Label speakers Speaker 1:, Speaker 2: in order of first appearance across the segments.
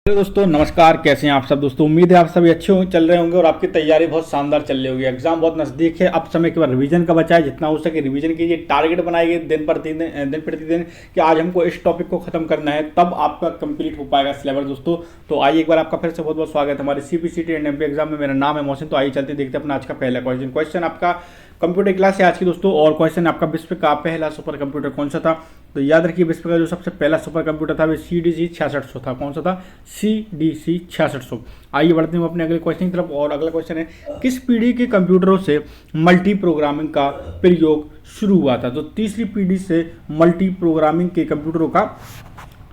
Speaker 1: Hello दोस्तों, नमस्कार। कैसे हैं आप सब दोस्तों? उम्मीद है आप सभी अच्छे होंगे, चल रहे होंगे और आपकी तैयारी बहुत शानदार चल रही होगी। एग्जाम बहुत नज़दीक है, अब समय के बाद रिवीजन का बचा है। जितना हो सके रिवीजन कीजिए, टारगेट बनाइए दिन प्रतिदिन कि आज हमको इस टॉपिक को खत्म करना है, तब आपका कंप्लीट हो पाएगा सिलेबस दोस्तों। तो आइए, एक बार आपका फिर से बहुत बहुत स्वागत है हमारे CPCT एंड MP एग्जाम में। मेरा नाम है मोहसिन। तो आइए चलते देखते हैं अपना आज का पहला क्वेश्चन आपका कंप्यूटर क्लास है आज की दोस्तों। और क्वेश्चन आपका विश्व का पहला सुपर कंप्यूटर कौन सा था? तो याद रखिए, विश्व का जो सबसे पहला सुपर कंप्यूटर था वो CDC 6600 था। कौन सा था? CDC 6600। आइए बढ़ते हैं अपने अगले क्वेश्चन की तरफ। और अगला क्वेश्चन है, किस पीढ़ी के कंप्यूटरों से मल्टी प्रोग्रामिंग का प्रयोग शुरू हुआ था? तो तीसरी पीढ़ी से मल्टी प्रोग्रामिंग के कंप्यूटरों का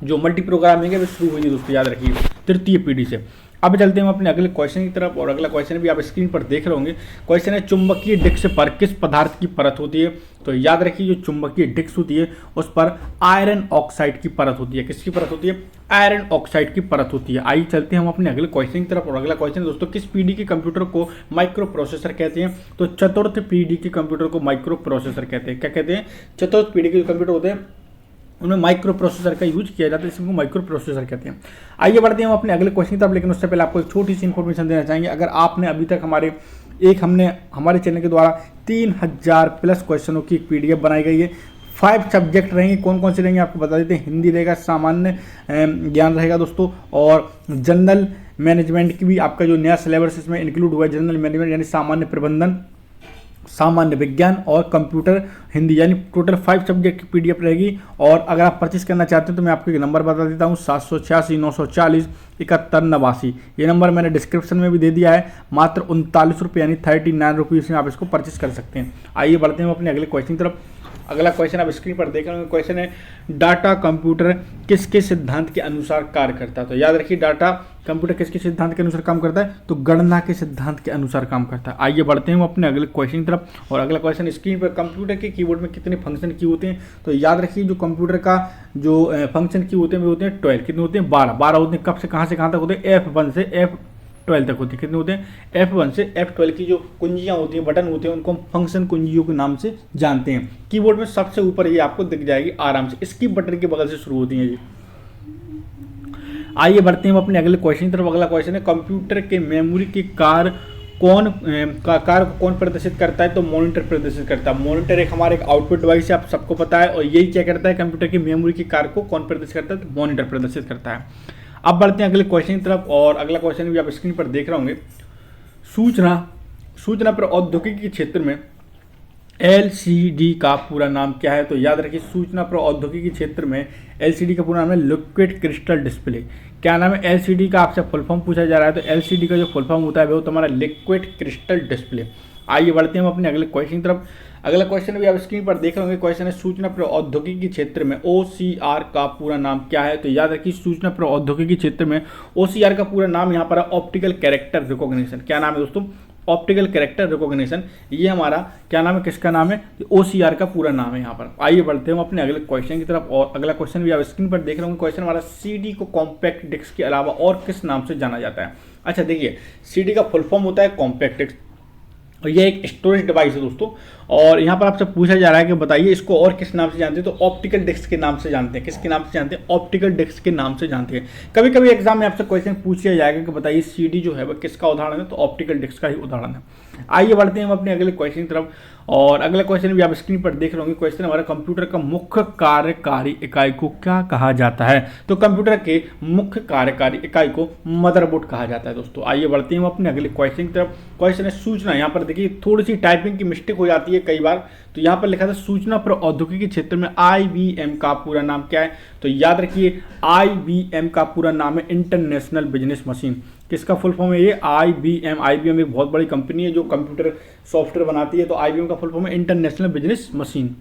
Speaker 1: जो मल्टी प्रोग्रामिंग है वो शुरू हुई है दोस्तों, याद रखिए, तृतीय पीढ़ी से। अब चलते हैं अपने अगले क्वेश्चन की तरफ। और अगला क्वेश्चन भी आप स्क्रीन पर देख रहे होंगे। क्वेश्चन है, चुंबकीय डिस्क पर किस पदार्थ की परत होती है? तो याद रखिए, जो चुंबकीय डिस्क होती है उस पर आयरन ऑक्साइड की परत होती है। किसकी परत होती है? आयरन ऑक्साइड की परत होती है। आइए चलते हैं हम अपने अगले क्वेश्चन की तरफ। और अगला क्वेश्चन दोस्तों, किस पीढ़ी के कंप्यूटर को माइक्रो प्रोसेसर कहते हैं? तो चतुर्थ पीढ़ी के कंप्यूटर को माइक्रो प्रोसेसर कहते हैं। क्या कहते हैं? चतुर्थ पीढ़ी के जो कंप्यूटर होते हैं उनमें माइक्रो प्रोसेसर का यूज किया जाता है, इसको माइक्रो प्रोसेसर कहते हैं। आइए बढ़ते हैं हम अपने अगले क्वेश्चन की तरफ, लेकिन उससे पहले आपको एक छोटी सी इन्फॉर्मेशन देना चाहेंगे। अगर आपने अभी तक हमने हमारे चैनल के द्वारा 3000 प्लस क्वेश्चनों की एक PDF बनाई गई है। 5 सब्जेक्ट रहेंगे। कौन कौन से रहेंगे आपको बता देते हैं। हिंदी रहेगा, सामान्य ज्ञान रहेगा दोस्तों, और जनरल मैनेजमेंट की भी आपका जो नया सिलेबस इसमें इंक्लूड हुआ है। जनरल मैनेजमेंट यानी सामान्य प्रबंधन, सामान्य विज्ञान और कंप्यूटर हिंदी, यानी टोटल 5 सब्जेक्ट की PDF रहेगी। और अगर आप परचेस करना चाहते हैं तो मैं आपको एक नंबर बता देता हूँ, 786 940 71 89। ये नंबर मैंने डिस्क्रिप्शन में भी दे दिया है। मात्र 39 रुपये यानी 39 रुपीज़ में आप इसको परचेस कर सकते हैं। आइए बढ़ते हैं अपने अगले क्वेश्चन की तरफ। अगला क्वेश्चन आप स्क्रीन पर देख रहे होंगे। क्वेश्चन है, डाटा कंप्यूटर किसके सिद्धांत के अनुसार कार्य करता है? तो याद रखिए, डाटा कंप्यूटर किसके सिद्धांत के अनुसार काम करता है? तो गणना के सिद्धांत के अनुसार काम करता है। आइए बढ़ते हैं अपने अगले क्वेश्चन की तरफ। और अगला क्वेश्चन स्क्रीन पर, कंप्यूटर के कीबोर्ड में कितने फंक्शन की होते हैं? तो याद रखिए, जो कंप्यूटर का जो फंक्शन की होते हैं वो होते हैं 12। कितने होते हैं? 12 होते हैं। कब से कहाँ तक होते हैं? F1 से F12 तक होती है। कितने होते हैं? F1 से F12 की जो कुंजियां होती हैं, बटन होते हैं, उनको हम फंक्शन कुंजियों के नाम से जानते हैं। कीबोर्ड में सबसे ऊपर ये आपको दिख जाएगी आराम से, इसकी बटन के बगल से शुरू होती है ये। आइए बढ़ते हैं अपने अगले क्वेश्चन की तरफ। अगला क्वेश्चन है, कंप्यूटर के मेमोरी के कार्य कौन प्रदर्शित करता है? तो मॉनिटर प्रदर्शित करता है। मॉनिटर एक हमारा एक आउटपुट डिवाइस है, आप सबको पता है। और यही क्या करता है? कंप्यूटर की मेमोरी के कार्य को कौन प्रदर्शित करता है? तो मॉनिटर प्रदर्शित करता है। अब बढ़ते हैं अगले क्वेश्चन की तरफ। और अगला क्वेश्चन भी आप स्क्रीन पर देख रहे होंगे। सूचना प्रौद्योगिकी के क्षेत्र में LCD का पूरा नाम क्या है? तो याद रखिए, सूचना प्रौद्योगिकी के क्षेत्र में LCD का पूरा नाम है लिक्विड क्रिस्टल डिस्प्ले। क्या नाम है? LCD का आपसे फुल फॉर्म पूछा जा रहा है, तो LCD का जो फुल फॉर्म होता है वो तुम्हारा लिक्विड क्रिस्टल डिस्प्ले। आइए बढ़ते हैं अपने अगले क्वेश्चन की तरफ। अगला क्वेश्चन भी आप स्क्रीन पर देख रहे होंगे। क्वेश्चन है, सूचना प्रौद्योगिकी के क्षेत्र में OCR का पूरा नाम क्या है? तो याद रखिए, सूचना प्रौद्योगिकी के क्षेत्र में OCR का पूरा नाम यहाँ पर है ऑप्टिकल कैरेक्टर रिकॉग्निशन। क्या नाम है दोस्तों? Optical character recognition. ये हमारा क्या नाम है? किसका नाम है? OCR का पूरा नाम है यहाँ पर। आइए बढ़ते हैं अपने अगले क्वेश्चन की तरफ। और अगला क्वेश्चन भी आप स्क्रीन पर देख रहे होंगे। क्वेश्चन हमारा, CD को कॉम्पैक्ट डिस्क के अलावा और किस नाम से जाना जाता है? अच्छा देखिए, CD का फुल फॉर्म होता है कॉम्पैक्ट डिस्क, और ये एक स्टोरेज डिवाइस है दोस्तों। और यहाँ पर आपसे पूछा जा रहा है कि बताइए इसको और किस नाम से जानते हैं? तो ऑप्टिकल डिस्क के नाम से जानते हैं। किसके नाम से जानते हैं? ऑप्टिकल डिस्क के नाम से जानते हैं। कभी कभी एग्जाम में आपसे क्वेश्चन पूछ लिया जाएगा कि बताइए CD जो है वह किसका उदाहरण है? तो ऑप्टिकल डिस्क का ही उदाहरण है। आइए बढ़ते हैं हम अपने अगले क्वेश्चन की तरफ। और अगला क्वेश्चन भी आप स्क्रीन पर देख रहे होंगे। क्वेश्चन हमारा, कंप्यूटर का मुख्य कार्यकारी इकाई को क्या कहा जाता है? तो कंप्यूटर के मुख्य कार्यकारी इकाई को मदरबोर्ड कहा जाता है दोस्तों। आइए बढ़ते हैं हम अपने अगले क्वेश्चन की तरफ। क्वेश्चन है, सूचना, यहाँ पर देखिए थोड़ी सी टाइपिंग की मिस्टेक हो जाती है कई बार। तो यहाँ पर लिखा था सूचना प्रौद्योगिकी क्षेत्र में IBM का पूरा नाम क्या है? तो याद रखिए, IBM का पूरा नाम है इंटरनेशनल बिजनेस मशीन। किसका फुल फॉर्म है ये? IBM एक बहुत बड़ी कंपनी है जो कंप्यूटर सॉफ्टवेयर बनाती है। तो IBM का फुल फॉर्म है इंटरनेशनल बिजनेस मशीन।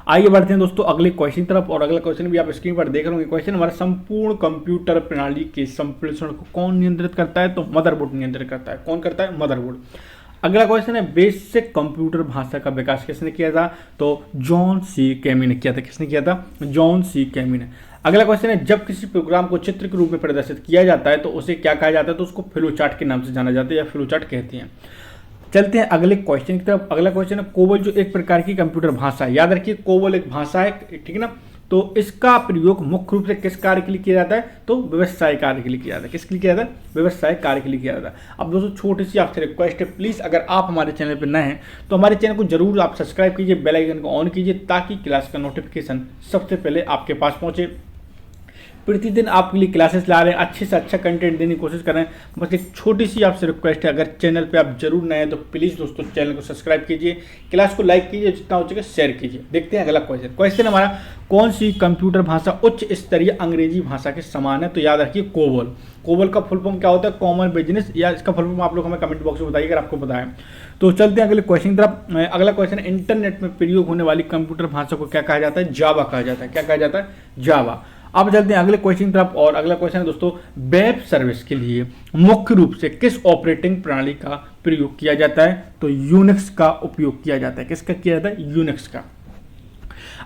Speaker 1: आइए बढ़ते हैं दोस्तों अगले क्वेश्चन की तरफ। और अगला क्वेश्चन भी आप स्क्रीन पर देख रहे होंगे। क्वेश्चन हमारा, संपूर्ण कंप्यूटर प्रणाली के संप्रेषण को कौन नियंत्रित करता है? तो मदरबोर्ड नियंत्रित करता है। कौन करता है? मदरबोर्ड। अगला क्वेश्चन है, बेसिक कंप्यूटर भाषा का विकास किसने किया था? तो जॉन सी कैमी ने किया था। किसने किया था? जॉन सी कैमी ने। अगला क्वेश्चन है, जब किसी प्रोग्राम को चित्र के रूप में प्रदर्शित किया जाता है तो उसे क्या कहा जाता है? तो उसको फ्लो चार्ट के नाम से जाना जाता है या फ्लो चार्ट कहते हैं। चलते हैं अगले क्वेश्चन की तरफ। अगला क्वेश्चन है, कोबल जो एक प्रकार की कंप्यूटर भाषा है। याद रखिए, कोबल एक भाषा है, ठीक है ना। तो इसका प्रयोग मुख्य रूप से किस कार्य के लिए किया जाता है? तो व्यवसाय कार्य के लिए किया जाता है। किसके लिए किया जाता है? व्यवसाय कार्य के लिए किया जाता है। अब दोस्तों छोटी सी आपसे रिक्वेस्ट है, प्लीज़ अगर आप हमारे चैनल पर नए हैं तो हमारे चैनल को जरूर आप सब्सक्राइब कीजिए, बेल आइकन को ऑन कीजिए ताकि क्लास का नोटिफिकेशन सबसे पहले आपके पास पहुंचे। प्रतिदिन आपके लिए क्लासेस ला रहे हैं, अच्छे से अच्छा कंटेंट देने की कोशिश कर रहे हैं। बस एक छोटी सी आपसे रिक्वेस्ट है, अगर चैनल पे आप जरूर नए हैं तो प्लीज़ दोस्तों चैनल को सब्सक्राइब कीजिए, क्लास को लाइक कीजिए, जितना हो सके शेयर कीजिए। देखते हैं अगला क्वेश्चन हमारा, कौन सी कंप्यूटर भाषा उच्च स्तरीय अंग्रेजी भाषा के समान है? तो याद रखिए कोबोल। कोबोल का फुल फॉर्म क्या होता है? कॉमन बिजनेस, या इसका फुल फॉर्म आप लोग हमें कमेंट बॉक्स में बताइए अगर आपको पता है। तो चलते हैं अगले क्वेश्चन की तरफ। अगला क्वेश्चन है, इंटरनेट में प्रयोग होने वाली कंप्यूटर भाषा को क्या कहा जाता है? जावा कहा जाता है। क्या कहा जाता है? जावा। अब चलते हैं अगले क्वेश्चन की तरफ, और अगला क्वेश्चन है दोस्तों, वेब सर्विस के लिए मुख्य रूप से किस ऑपरेटिंग प्रणाली का प्रयोग किया जाता है? तो यूनिक्स का उपयोग किया जाता है। किसका किया जाता है? यूनिक्स का।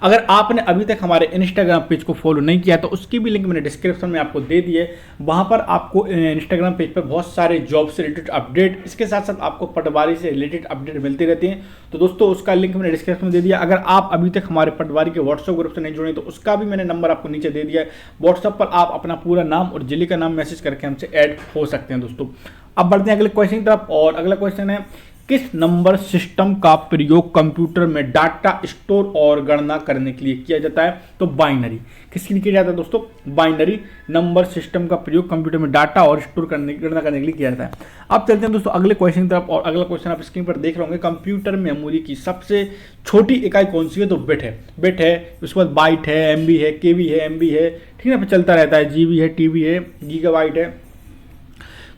Speaker 1: अगर आपने अभी तक हमारे इंस्टाग्राम पेज को फॉलो नहीं किया तो उसकी भी लिंक मैंने डिस्क्रिप्शन में आपको दे दी है। वहाँ पर आपको इंस्टाग्राम पेज पर बहुत सारे जॉब से रिलेटेड अपडेट, इसके साथ साथ आपको पटवारी से रिलेटेड अपडेट मिलती रहती हैं। तो दोस्तों उसका लिंक मैंने डिस्क्रिप्शन में दे दिया। अगर आप अभी तक हमारे पटवारी के व्हाट्सएप ग्रुप से नहीं जुड़े तो उसका भी मैंने नंबर आपको नीचे दे दिया है। व्हाट्सएप पर आप अपना पूरा नाम और जिले का नाम मैसेज करके हमसे ऐड हो सकते हैं दोस्तों। अब बढ़ते हैं अगले क्वेश्चन की तरफ, और अगला क्वेश्चन है, किस नंबर सिस्टम का प्रयोग कंप्यूटर में डाटा स्टोर और गणना करने के लिए किया जाता है? तो बाइनरी। किसके लिए किया जाता है दोस्तों? बाइनरी नंबर सिस्टम का प्रयोग कंप्यूटर में डाटा और स्टोर करने गणना करने के लिए किया जाता है। अब चलते हैं दोस्तों अगले क्वेश्चन की तरफ, और अगला क्वेश्चन आप स्क्रीन पर देख रहे होंगे, कंप्यूटर मेमोरी की सबसे छोटी इकाई कौन सी है? तो बिट है। बिट है, उसके बाद बाइट है, एमबी है, केबी है, एमबी है, ठीक है, चलता रहता है, जीबी है, टीबी है, गीगाबाइट है।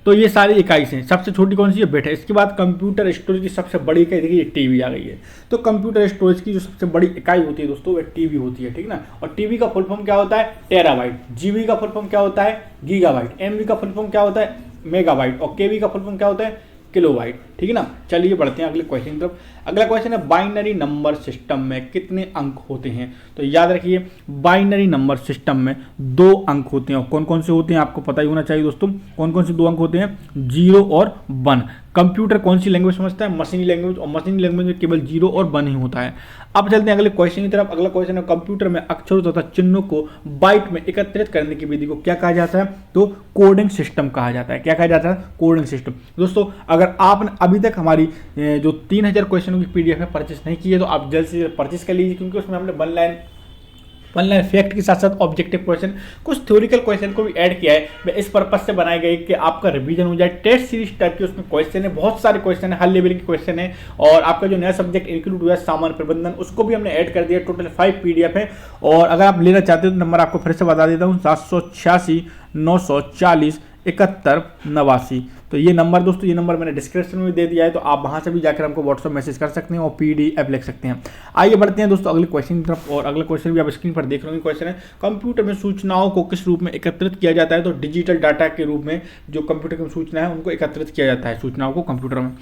Speaker 1: तो ये सारी इकाई हैं। सबसे छोटी कौन सी है? बिट है। इसके बाद कंप्यूटर स्टोरेज की सबसे बड़ी इकाई देखिए टीबी आ गई है। तो कंप्यूटर स्टोरेज की जो सबसे बड़ी इकाई होती है दोस्तों वह टीबी होती है, ठीक ना। और टीबी का फुल फॉर्म क्या होता है? टेराबाइट। जीबी का फुल फॉर्म क्या होता है? गीगाबाइट। एमबी का फुल फॉर्म क्या होता है? मेगाबाइट। और केबी का फुल फॉर्म क्या होता है? किलोबाइट, ठीक है ना। चलिए बढ़ते हैं अगले क्वेश्चन की तरफ। अगला क्वेश्चन है, बाइनरी नंबर सिस्टम में कितने अंक होते हैं? तो याद रखिए बाइनरी नंबर सिस्टम में 2 अंक होते हैं। और कौन कौन से होते हैं आपको पता ही होना चाहिए दोस्तों। कौन कौन से 2 अंक होते हैं? 0 और 1। कंप्यूटर कौन सी लैंग्वेज समझता है? मशीनी लैंग्वेज। और मशीनी लैंग्वेज में केवल 0 और 1 ही होता है। अब चलते हैं अगले क्वेश्चन की तरफ। अगला क्वेश्चन है, कंप्यूटर में अक्षरों तथा चिन्हों को बाइट में एकत्रित करने की विधि को क्या कहा जाता है? तो कोडिंग सिस्टम कहा जाता है। क्या कहा जाता है? Coding system. दोस्तों अगर आपने अभी तक हमारी जो 3000 क्वेश्चनों की पीडीएफ है परचेस नहीं की है तो आप जल्द से जल्द परचेस कर लीजिए, क्योंकि उसमें हमने वन लाइन फैक्ट के साथ साथ ऑब्जेक्टिव क्वेश्चन, कुछ थ्योरिकल क्वेश्चन को भी ऐड किया है। मैं इस पर्पज से बनाई गई कि आपका रिवीजन हो जाए। टेस्ट सीरीज टाइप के उसमें क्वेश्चन है, बहुत सारे क्वेश्चन है, हर लेवल के क्वेश्चन है। और आपका जो नया सब्जेक्ट इंक्लूड हुआ है सामान्य प्रबंधन, उसको भी हमने ऐड कर दिया। टोटल 5 पीडीएफ है। और अगर आप लेना चाहते हो तो नंबर आपको फिर से बता देता हूँ, 786 940 71 89। तो ये नंबर दोस्तों, ये नंबर मैंने डिस्क्रिप्शन में दे दिया है, तो आप वहां से भी जाकर हमको व्हाट्सएप मैसेज कर सकते हैं और पीडीएफ लिख सकते हैं। आइए बढ़ते हैं दोस्तों अगले क्वेश्चन की तरफ, और अगला क्वेश्चन भी आप स्क्रीन पर देख रहे होंगे। क्वेश्चन है, कंप्यूटर में सूचनाओं को किस रूप में एकत्रित किया जाता है? तो डिजिटल डाटा के रूप में जो कंप्यूटर की सूचना है उनको एकत्रित किया जाता है, सूचनाओं को कंप्यूटर में।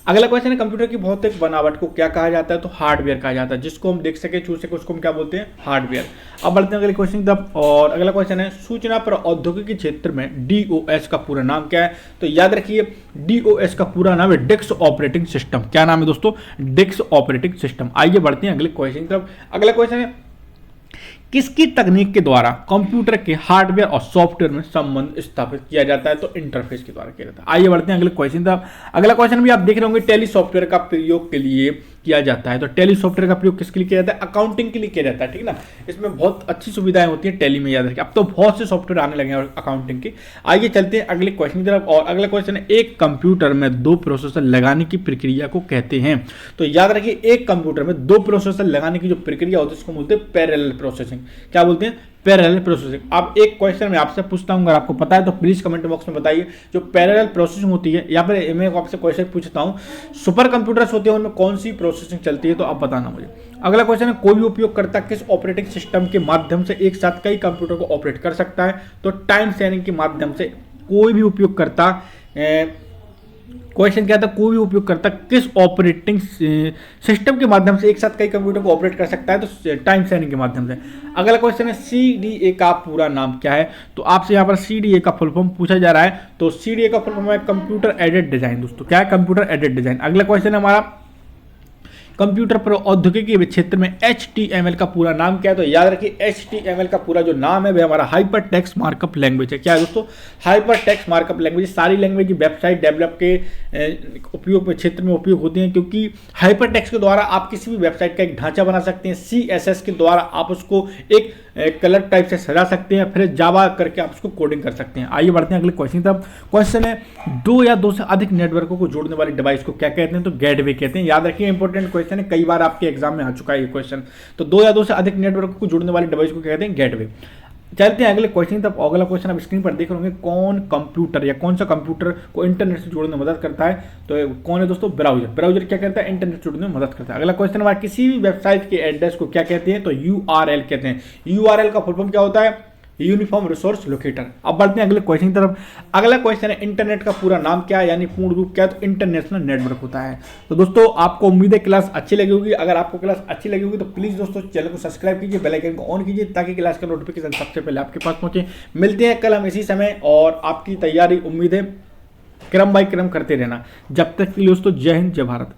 Speaker 1: अगला क्वेश्चन है, कंप्यूटर की भौतिक बनावट को क्या कहा जाता है? तो हार्डवेयर कहा जाता है। जिसको हम देख सके छू सके उसको हम क्या बोलते हैं? हार्डवेयर। अब बढ़ते हैं अगले क्वेश्चन की तरफ, और अगला क्वेश्चन है, सूचना प्रौद्योगिकी क्षेत्र में डीओएस का पूरा नाम क्या है? तो याद रखिए डीओएस का पूरा नाम है डिस्क ऑपरेटिंग सिस्टम। क्या नाम है दोस्तों? Disk operating system. आइए बढ़ते हैं अगले क्वेश्चन की तरफ। अगला क्वेश्चन है, किसकी तकनीक के द्वारा कंप्यूटर के हार्डवेयर और सॉफ्टवेयर में संबंध स्थापित किया जाता है? तो इंटरफेस के द्वारा किया जाता है। आइए बढ़ते हैं अगले क्वेश्चन तक। अगला क्वेश्चन भी आप देख रहे होंगे, टेली सॉफ्टवेयर का प्रयोग के लिए किया जाता है। तो टेली सॉफ्टवेयर का प्रयोग किसके लिए किया जाता है? अकाउंटिंग के लिए किया जाता है, ठीक ना। इसमें बहुत अच्छी सुविधाएं होती है टेली में, याद रखिए। अब तो बहुत से सॉफ्टवेयर आने लगे हैं अकाउंटिंग के। आइए चलते हैं अगले क्वेश्चन की तरफ, और अगला क्वेश्चन है, एक कंप्यूटर में 2 प्रोसेसर लगाने की प्रक्रिया को कहते हैं? तो याद रखिए एक कंप्यूटर में 2 प्रोसेसर लगाने की जो प्रक्रिया होती है उसको बोलते हैं पैरेलल प्रोसेसिंग। क्या बोलते हैं? Parallel processing. अब एक क्वेश्चन मैं आपसे पूछता हूं, अगर आपको पता है तो प्लीज कमेंट बॉक्स में बताइए। जो पैरेलल प्रोसेसिंग होती है, या फिर मैं आपसे क्वेश्चन पूछता हूं, सुपर कंप्यूटर्स होते हैं उनमें कौन सी प्रोसेसिंग चलती है? तो आप बताना मुझे। अगला क्वेश्चन है, कोई भी उपयोगकर्ता किस ऑपरेटिंग सिस्टम के माध्यम से एक साथ कई कंप्यूटर को ऑपरेट कर सकता है? तो टाइम शेयरिंग के माध्यम से कोई भी उपयोगकर्ता, क्वेश्चन क्या था, कोई भी उपयोगकर्ता किस ऑपरेटिंग सिस्टम के माध्यम से एक साथ कई कंप्यूटर को ऑपरेट कर सकता है? तो टाइम शेयरिंग के माध्यम से। अगला क्वेश्चन है, सीडीए का पूरा नाम क्या है? तो आपसे यहाँ पर सीडीए का फुल फॉर्म पूछा जा रहा है। तो सीडीए का फुल फॉर्म है कंप्यूटर एडेड डिजाइन। दोस्तों क्या है? Computer aided design. अगला क्वेश्चन है हमारा, कंप्यूटर प्रौद्योगिकी क्षेत्र में HTML का पूरा नाम क्या है? तो याद रखिए HTML का पूरा जो नाम है वह हमारा हाइपर टेक्स्ट मार्कअप लैंग्वेज है। क्या है दोस्तों? Hyper text markup language. सारी लैंग्वेज वेबसाइट डेवलप के उपयोग क्षेत्र में उपयोग होती हैं, क्योंकि हाइपर टेक्स्ट के द्वारा आप किसी भी वेबसाइट का एक ढांचा बना सकते हैं, CSS के द्वारा आप उसको एक कलर टाइप से सजा सकते हैं, फिर जावा करके आप उसको कोडिंग कर सकते हैं। आइए बढ़ते हैं अगले क्वेश्चन तक। क्वेश्चन है, दो या दो से अधिक नेटवर्कों को जोड़ने वाली डिवाइस को क्या कहते हैं? तो गेटवे कहते हैं। याद रखिए इंपॉर्टेंट क्वेश्चन है, कई बार आपके एग्जाम में आ चुका है ये क्वेश्चन। तो दो या दो से अधिक नेटवर्क को जोड़ने वाली डिवाइस को कहते हैं गेटवे। चलते हैं अगले क्वेश्चन तक। अगला क्वेश्चन आप स्क्रीन पर देख रहे होंगे, कौन कंप्यूटर या कौन सा कंप्यूटर को इंटरनेट से जोड़ने में मदद करता है? तो कौन है दोस्तों? ब्राउजर। ब्राउजर क्या करता है? इंटरनेट से जोड़ने में मदद करता है। अगला क्वेश्चन हमारा, किसी भी वेबसाइट के एड्रेस को क्या कहते हैं? तो URL कहते हैं। URL का फुल फॉर्म क्या होता है? Uniform resource locator. अब बढ़ते हैं अगले क्वेश्चन की तरफ। अगला क्वेश्चन है, इंटरनेट का पूरा नाम क्या है, यानी पूर्ण रूप क्या है? तो इंटरनेशनल नेटवर्क होता है। तो दोस्तों आपको उम्मीद है क्लास अच्छी लगी होगी। अगर आपको क्लास अच्छी लगी होगी तो प्लीज दोस्तों चैनल को सब्सक्राइब कीजिए, बेल आइकन को ऑन कीजिए, ताकि क्लास का नोटिफिकेशन सबसे पहले आपके पास पहुंचे। मिलते हैं कल हम इसी समय, और आपकी तैयारी उम्मीद है क्रम बाय क्रम करते रहना। जब तक के लिए दोस्तों जय हिंद, जय भारत।